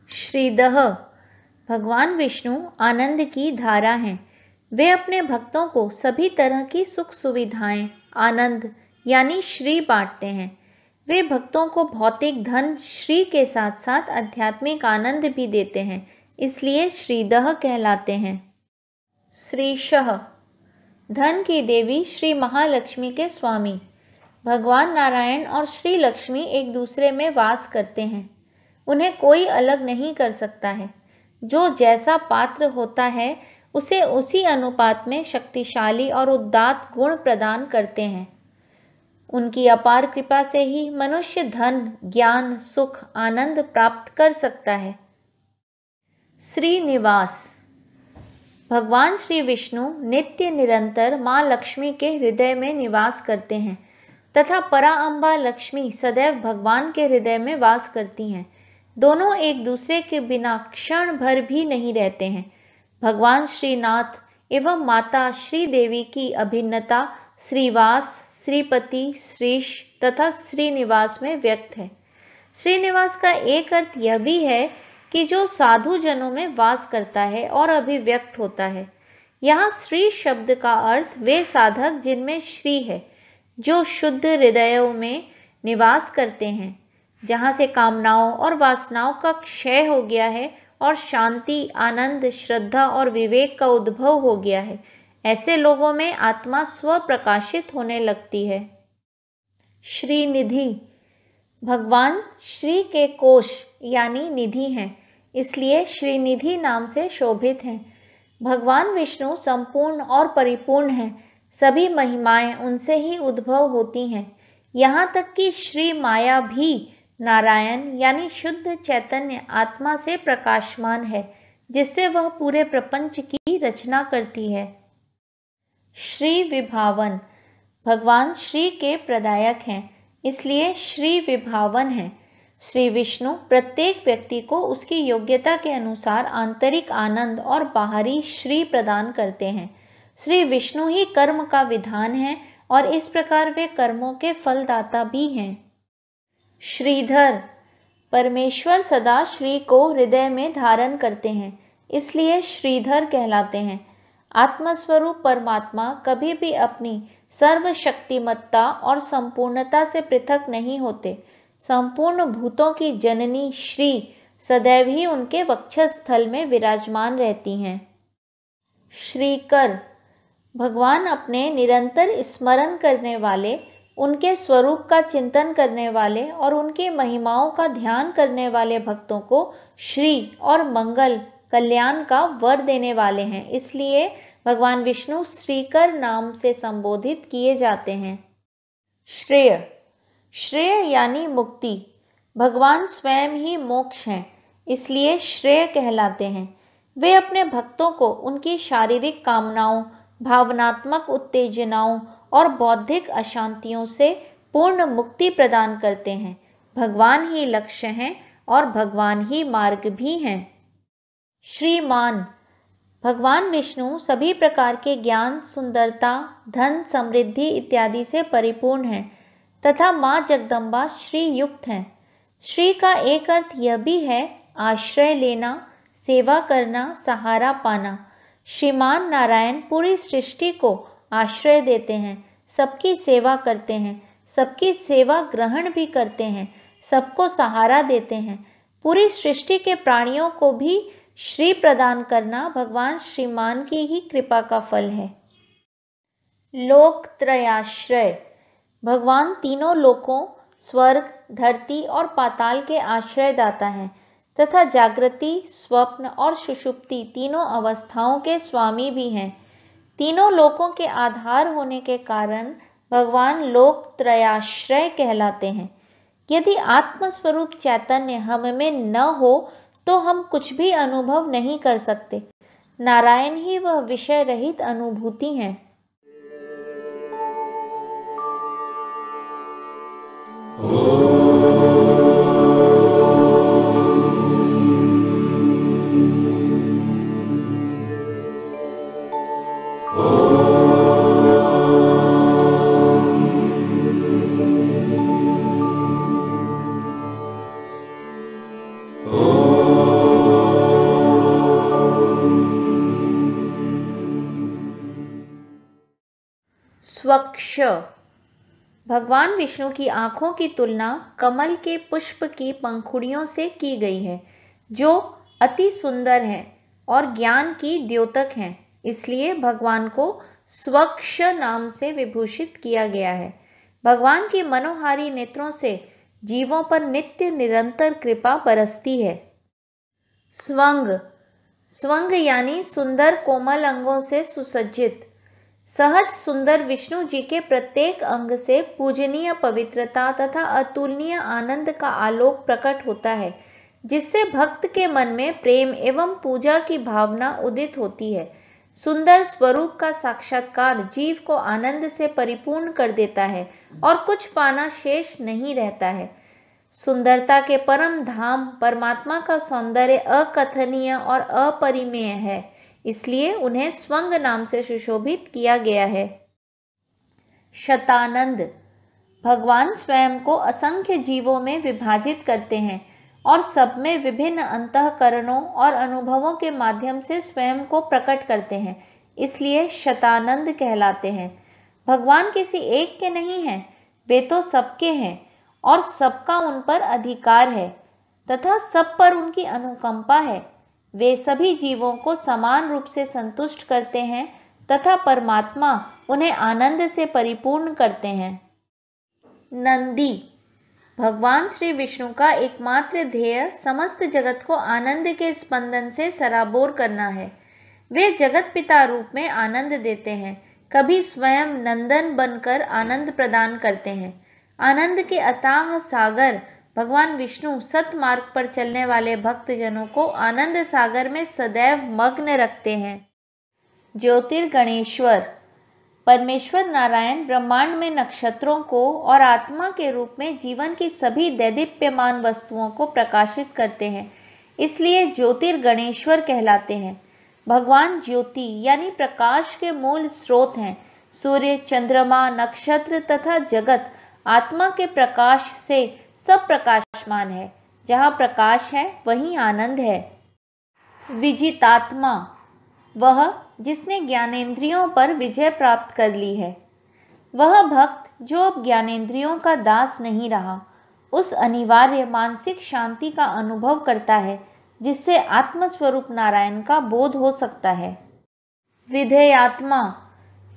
श्रीदः भगवान विष्णु आनंद की धारा हैं। वे अपने भक्तों को सभी तरह की सुख सुविधाएं, आनंद यानी श्री बांटते हैं। वे भक्तों को भौतिक धन श्री के साथ साथ आध्यात्मिक आनंद भी देते हैं, इसलिए श्रीदः कहलाते हैं। श्रीशः धन की देवी श्री महालक्ष्मी के स्वामी। भगवान नारायण और श्री लक्ष्मी एक दूसरे में वास करते हैं। उन्हें कोई अलग नहीं कर सकता है। जो जैसा पात्र होता है उसे उसी अनुपात में शक्तिशाली और उदात्त गुण प्रदान करते हैं। उनकी अपार कृपा से ही मनुष्य धन, ज्ञान, सुख, आनंद प्राप्त कर सकता है। श्रीनिवास भगवान श्री विष्णु नित्य निरंतर माँ लक्ष्मी के हृदय में निवास करते हैं तथा परा अम्बा लक्ष्मी सदैव भगवान के हृदय में वास करती हैं। दोनों एक दूसरे के बिना क्षण भर भी नहीं रहते हैं। भगवान श्रीनाथ एवं माता श्री देवी की अभिन्नता श्रीवास, श्रीपति, श्रीश तथा श्रीनिवास में व्यक्त है। श्रीनिवास का एक अर्थ यह भी है कि जो साधु जनों में वास करता है और अभिव्यक्त होता है। यहाँ श्री शब्द का अर्थ वे साधक जिनमें श्री है, जो शुद्ध हृदयों में निवास करते हैं, जहाँ से कामनाओं और वासनाओं का क्षय हो गया है और शांति, आनंद, श्रद्धा और विवेक का उद्भव हो गया है। ऐसे लोगों में आत्मा स्व प्रकाशित होने लगती है। श्रीनिधि भगवान श्री के कोश यानी निधि हैं, इसलिए श्रीनिधि नाम से शोभित हैं। भगवान विष्णु संपूर्ण और परिपूर्ण हैं। सभी महिमाएं उनसे ही उद्भव होती हैं। यहाँ तक कि श्री माया भी नारायण यानी शुद्ध चैतन्य आत्मा से प्रकाशमान है, जिससे वह पूरे प्रपंच की रचना करती है। श्री विभावन भगवान श्री के प्रदायक हैं, इसलिए श्री विभावन है। श्री विष्णु प्रत्येक व्यक्ति को उसकी योग्यता के अनुसार आंतरिक आनंद और बाहरी श्री प्रदान करते हैं। श्री विष्णु ही कर्म का विधान है और इस प्रकार वे कर्मों के फलदाता भी हैं। श्रीधर परमेश्वर सदा श्री को हृदय में धारण करते हैं, इसलिए श्रीधर कहलाते हैं। आत्मस्वरूप परमात्मा कभी भी अपनी सर्वशक्तिमत्ता और संपूर्णता से पृथक नहीं होते। संपूर्ण भूतों की जननी श्री सदैव ही उनके वक्षस्थल में विराजमान रहती हैं। श्रीकर भगवान अपने निरंतर स्मरण करने वाले, उनके स्वरूप का चिंतन करने वाले और उनकी महिमाओं का ध्यान करने वाले भक्तों को श्री और मंगल, कल्याण का वर देने वाले हैं। इसलिए भगवान विष्णु श्रीकर नाम से संबोधित किए जाते हैं। श्रेय श्रेय यानी मुक्ति। भगवान स्वयं ही मोक्ष हैं, इसलिए श्रेय कहलाते हैं। वे अपने भक्तों को उनकी शारीरिक कामनाओं, भावनात्मक उत्तेजनाओं और बौद्धिक अशांतियों से पूर्ण मुक्ति प्रदान करते हैं। भगवान ही लक्ष्य हैं और भगवान ही मार्ग भी हैं। श्रीमान भगवान विष्णु सभी प्रकार के ज्ञान, सुंदरता, धन, समृद्धि इत्यादि से परिपूर्ण हैं तथा माँ जगदम्बा श्री युक्त हैं। श्री का एक अर्थ यह भी है आश्रय लेना, सेवा करना, सहारा पाना। श्रीमान नारायण पूरी सृष्टि को आश्रय देते हैं, सबकी सेवा करते हैं, सबकी सेवा ग्रहण भी करते हैं, सबको सहारा देते हैं। पूरी सृष्टि के प्राणियों को भी श्री प्रदान करना भगवान श्रीमान की ही कृपा का फल है। लोकत्रयाश्रय भगवान तीनों लोकों, स्वर्ग, धरती और पाताल के आश्रयदाता हैं तथा जागृति, स्वप्न और सुषुप्ति तीनों अवस्थाओं के स्वामी भी हैं। तीनों लोकों के आधार होने के कारण भगवान लोकत्रयाश्रय कहलाते हैं। यदि आत्मस्वरूप चैतन्य हम में न हो तो हम कुछ भी अनुभव नहीं कर सकते। नारायण ही वह विषय रहित अनुभूति हैं। स्वक्ष। भगवान विष्णु की आँखों की तुलना कमल के पुष्प की पंखुड़ियों से की गई है, जो अति सुंदर हैं और ज्ञान की द्योतक हैं। इसलिए भगवान को स्वक्ष नाम से विभूषित किया गया है। भगवान की मनोहारी नेत्रों से जीवों पर नित्य निरंतर कृपा बरसती है। स्वंग। स्वंग यानी सुंदर कोमल अंगों से सुसज्जित। सहज सुंदर विष्णु जी के प्रत्येक अंग से पूजनीय पवित्रता तथा अतुलनीय आनंद का आलोक प्रकट होता है, जिससे भक्त के मन में प्रेम एवं पूजा की भावना उदित होती है। सुंदर स्वरूप का साक्षात्कार जीव को आनंद से परिपूर्ण कर देता है और कुछ पाना शेष नहीं रहता है। सुंदरता के परम धाम परमात्मा का सौंदर्य अकथनीय और अपरिमेय है, इसलिए उन्हें स्वंग नाम से सुशोभित किया गया है। शतानंद। भगवान स्वयं को असंख्य जीवों में विभाजित करते हैं और सब में विभिन्न अंतःकरणों और अनुभवों के माध्यम से स्वयं को प्रकट करते हैं, इसलिए शतानंद कहलाते हैं। भगवान किसी एक के नहीं हैं, वे तो सबके हैं और सबका उन पर अधिकार है तथा सब पर उनकी अनुकंपा है। वे सभी जीवों को समान रूप से संतुष्ट करते हैं तथा परमात्मा उन्हें आनंद से परिपूर्ण करते हैं। नंदी। भगवान श्री विष्णु का एकमात्र ध्येय समस्त जगत को आनंद के स्पंदन से सराबोर करना है। वे जगत पिता रूप में आनंद देते हैं, कभी स्वयं नंदन बनकर आनंद प्रदान करते हैं। आनंद के अथाह सागर भगवान विष्णु सतमार्ग पर चलने वाले भक्तजनों को आनंद सागर में सदैव मग्न रखते हैं। ज्योतिर्गणेश्वर। परमेश्वर नारायण ब्रह्मांड में नक्षत्रों को और आत्मा के रूप में जीवन की सभी दैदीप्यमान वस्तुओं को प्रकाशित करते हैं, इसलिए ज्योतिर्गणेश्वर कहलाते हैं। भगवान ज्योति यानी प्रकाश के मूल स्रोत हैं। सूर्य, चंद्रमा, नक्षत्र तथा जगत आत्मा के प्रकाश से सब प्रकाशमान है। जहाँ प्रकाश है वहीं आनंद है। विजितात्मा। वह जिसने ज्ञानेंद्रियों पर विजय प्राप्त कर ली है। वह भक्त जो अब ज्ञानेंद्रियों का दास नहीं रहा, उस अनिवार्य मानसिक शांति का अनुभव करता है जिससे आत्मस्वरूप नारायण का बोध हो सकता है। विधेयात्मा।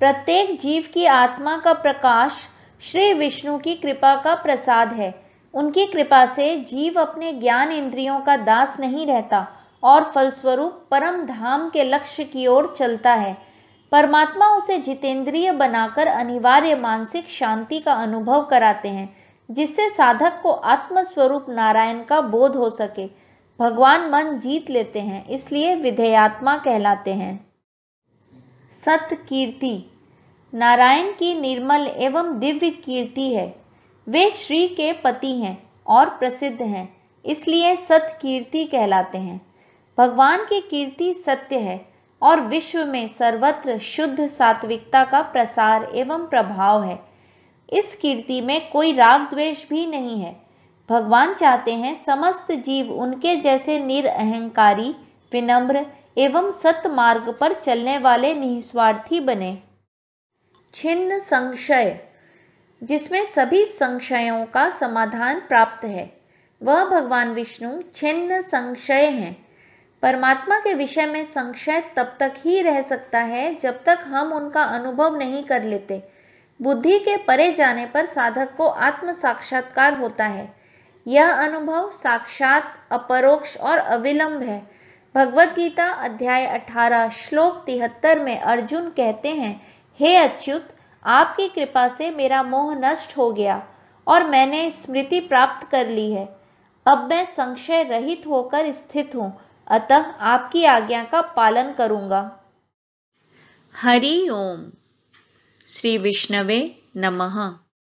प्रत्येक जीव की आत्मा का प्रकाश श्री विष्णु की कृपा का प्रसाद है। उनकी कृपा से जीव अपने ज्ञान इंद्रियों का दास नहीं रहता और फलस्वरूप परम धाम के लक्ष्य की ओर चलता है। परमात्मा उसे जितेंद्रिय बनाकर अनिवार्य मानसिक शांति का अनुभव कराते हैं, जिससे साधक को आत्मस्वरूप नारायण का बोध हो सके। भगवान मन जीत लेते हैं, इसलिए विधेयात्मा कहलाते हैं। सत कीर्ति। नारायण की निर्मल एवं दिव्य कीर्ति है। वे श्री के पति हैं और प्रसिद्ध हैं, इसलिए सत कीर्ति कहलाते हैं। भगवान की कीर्ति सत्य है और विश्व में सर्वत्र शुद्ध सात्विकता का प्रसार एवं प्रभाव है। इस कीर्ति में कोई राग द्वेष भी नहीं है। भगवान चाहते हैं समस्त जीव उनके जैसे निरअहंकारी, विनम्र एवं सत्य मार्ग पर चलने वाले निस्वार्थी बने। छिन्न संशय। जिसमें सभी संशयों का समाधान प्राप्त है, वह भगवान विष्णु छिन्न संशय हैं। परमात्मा के विषय में संशय तब तक ही रह सकता है जब तक हम उनका अनुभव नहीं कर लेते। बुद्धि के परे जाने पर साधक को आत्म साक्षात्कार होता है। यह अनुभव साक्षात, अपरोक्ष और अविलंब है। भगवद गीता अध्याय 18 श्लोक 73 में अर्जुन कहते हैं, हे अच्युत, आपकी कृपा से मेरा मोह नष्ट हो गया और मैंने स्मृति प्राप्त कर ली है। अब मैं संशय रहित होकर स्थित हूँ, अतः आपकी आज्ञा का पालन करूँगा। हरि ओम। श्री विष्णवे नमः।